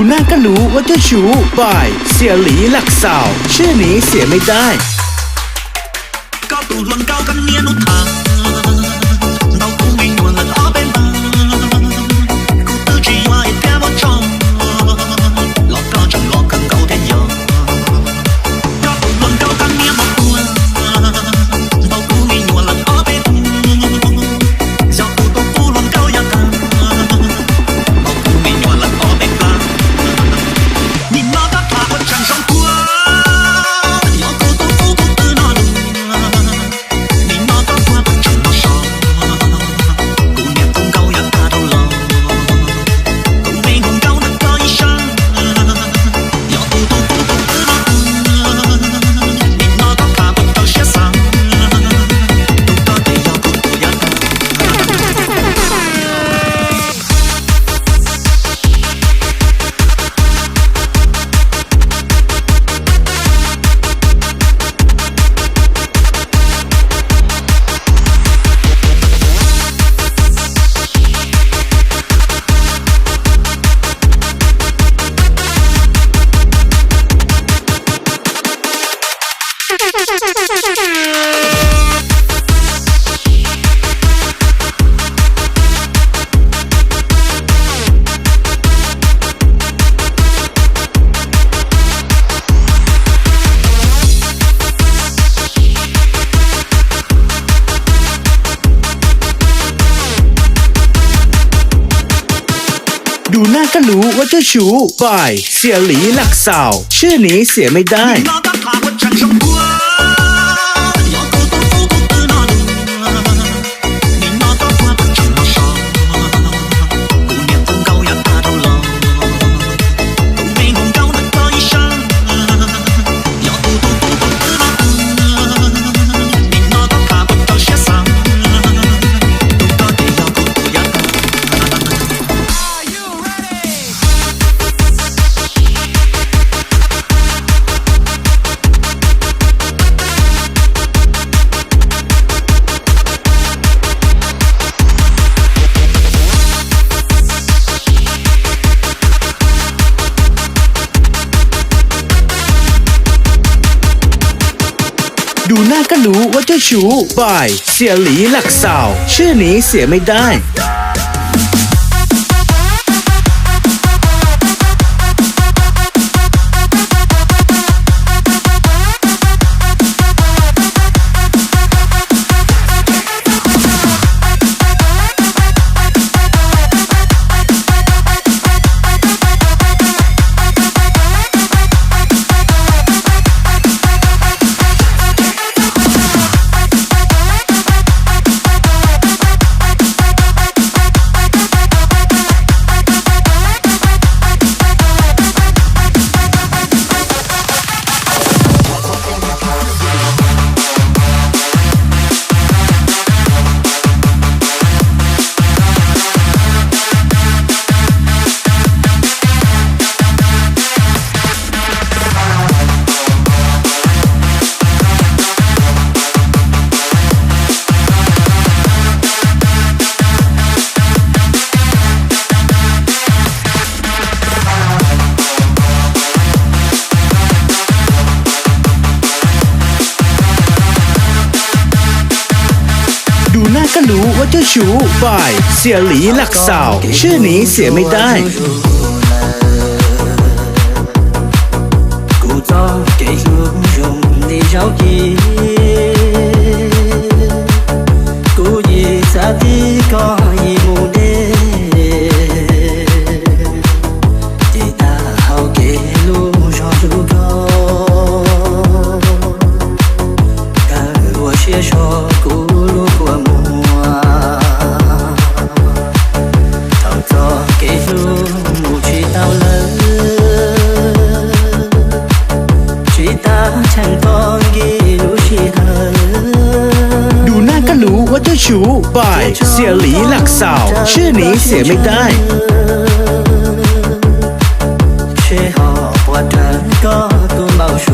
หน้าก็รู้ว่าเจ้าชู้บายเสี่ยหลีหลักสาวชื่อนี้เสียไม่ได้高度乱高跟面路塔，到古明我了阿边吧，古德只话一点我唱，老高正老跟高天阳，高度乱高跟面路塔，到古明我了阿边吧，小古都不乱高呀高，到古明我了阿边吧，你那个他我唱上过。ดูหน้าก็รู้ว่าเจ้าชู้บายเสี่ยหลีหลักสาวชื่อนี้เสียไม่ได้ดูหน้าก็รู้ว่าเจ้าชู้บายเสี่ยหลีหลักสาวชื่อนี้เสียไม่ได้ดูหน้าก็รู้ว่าเจ้าชู้บายเสี่ยหลีหลักสาวชื่อนี้เสียไม่ได้ดูหน้าก็รู้ว่าเจ้าชู้บายเสี่ยหลีหลักสาวชื่อนี้เสียไม่ได้学好我弹个都毛数